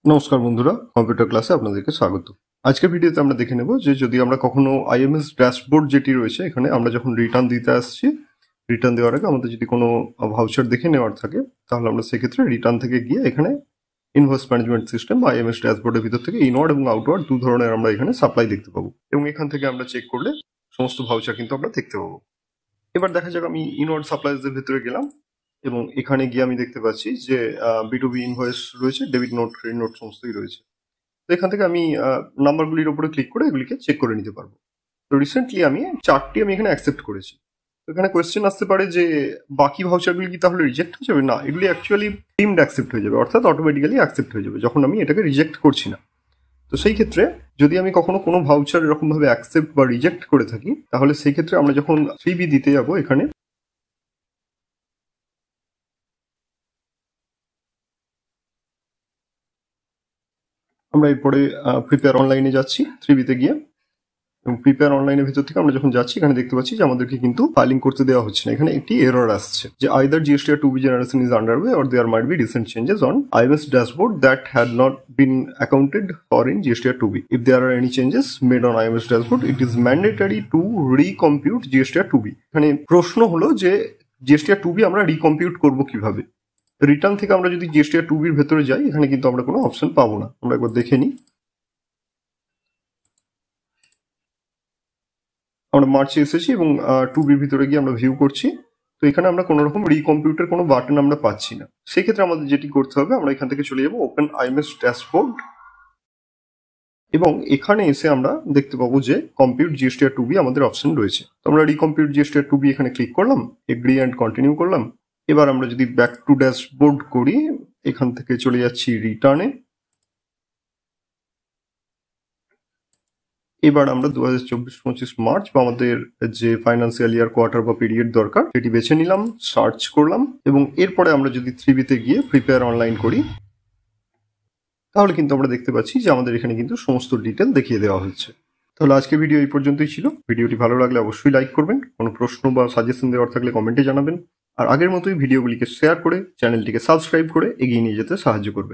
নমস্কার বন্ধুরা, কম্পিউটার ক্লাসে আপনাদেরকে স্বাগত। আজকের ভিডিওতে আমরা দেখে নেব যে যদি আমরা কখনো আইএমএস ড্যাশবোর্ড যেটি রয়েছে এখানে আমরা যখন রিটার্ন দিতে আসছি, রিটার্ন দেওয়ার আগে আমাদের যদি কোনো ভাউচার দেখে নেওয়ার থাকে তাহলে আমরা সেক্ষেত্রে রিটার্ন থেকে গিয়ে এখানে ইনভয়েস ম্যানেজমেন্ট সিস্টেম বা আইএমএস ড্যাশবোর্ডের ভিতর থেকে ইনওয়ার্ড এবং আউটওয়ার্ড দু ধরনের আমরা এখানে সাপ্লাই দেখতে পাবো এবং এখান থেকে আমরা চেক করলে সমস্ত ভাউচার কিন্তু আমরা দেখতে পাবো। এবার দেখা যাক আমি ইনওয়ার্ড সাপ্লাইজের ভিতরে গেলাম এবং এখানে গিয়ে আমি দেখতে পাচ্ছি যে B2B ইনভয়েস রয়েছে, ডেবিট নোট, ক্রেডিট নোট সমস্তই রয়েছে। তো এখান থেকে আমি নাম্বারগুলির উপরে ক্লিক করে এগুলিকে চেক করে নিতে পারবো। তো রিসেন্টলি আমি 4টি এখানে অ্যাকসেপ্ট করেছি। তো এখানে কোয়েশ্চেন আসতে পারে যে বাকি ভাউচারগুলি কি তাহলে রিজেক্ট হয়ে যাবে? না, এগুলি অ্যাকচুয়ালি ডিমড অ্যাকসেপ্ট হয়ে যাবে, অর্থাৎ অটোমেটিক্যালি অ্যাকসেপ্ট হয়ে যাবে যখন আমি এটাকে রিজেক্ট করছি না। তো সেই ক্ষেত্রে যদি আমি কখনো কোনো ভাউচার এরকমভাবে অ্যাকসেপ্ট বা রিজেক্ট করে থাকি তাহলে সেই ক্ষেত্রে আমরা যখন 3B দিতে যাবো এখানে আমরা এরপরে প্রিপেয়ার অনলাইনে যাচ্ছি 3Bতে গিয়ে, এবং প্রিপেয়ার অনলাইনের ভিতর থেকে আমরা যখন যাচ্ছি এখানে দেখতে পাচ্ছি যে আমাদেরকে কিন্তু ফাইলিং করতে দেওয়া হচ্ছে না। এখানে একটি এরর আসছে যে either GSTR 2B generation is underway or there might be recent changes on IMS dashboard that had not been accounted for in GSTR 2B. If there are any changes made on IMS dashboard, it is mandatory to recompute GSTR 2B. এখানে প্রশ্ন হলো যে GSTR 2B আমরা রিকম্পিউট করব কিভাবে? Return থেকে আমরা যদি GSTR 2B এর ভেতরে যাই এখানে কিন্তু আমরা কোনো অপশন পাবো না। আমরা একবার দেখে নিই। আমরা মার্চে এসেছি এবং 2B ভিতরে গিয়ে আমরা ভিউ করছি। তো এখানে আমরা কোনো রকম রিকম্পিউটের কোনো বাটন আমরা পাচ্ছি না। সেক্ষেত্রে আমাদের যেটি করতে হবে আমরা এখান থেকে চলে যাবো ওপেন আইএমএস ড্যাশবোর্ড এবং এখানে এসে আমরা দেখতে পাবো যে কম্পিউট GSTR 2B আমাদের অপশন রয়েছে। তো আমরা রিকম্পিউট GSTR 2B এখানে ক্লিক করলাম, এগ্রি অ্যান্ড কন্টিনিউ করলাম। এবার আমরা যদি ব্যাক টু ড্যাশবোর্ড করি এখান থেকে চলে যাচ্ছি রিটার্নে। এবার আমরা 2024-25 মার্চ বা আমাদের যে ফাইন্যান্সিয়াল ইয়ার কোয়ার্টার বা পিরিয়ড দরকার সেটি বেছে নিলাম, সার্চ করলাম এবং এরপরে আমরা যদি 3Bতে গিয়ে প্রিপেয়ার অনলাইন করি তাহলে কিন্তু আমরা দেখতে পাচ্ছি যে আমাদের এখানে কিন্তু সমস্ত ডিটেল দেখিয়ে দেওয়া হচ্ছে। তাহলে আজকে ভিডিও এই পর্যন্তই ছিল। ভিডিওটি ভালো লাগলে অবশ্যই লাইক করবেন, কোনো প্রশ্ন বা সাজেশন দেওয়ার থাকলে কমেন্টে জানাবেন, আর আগের মতোই ভিডিওগুলিকে শেয়ার করে চ্যানেলটিকে সাবস্ক্রাইব করে এগিয়ে নিয়ে যেতে সাহায্য করবেন।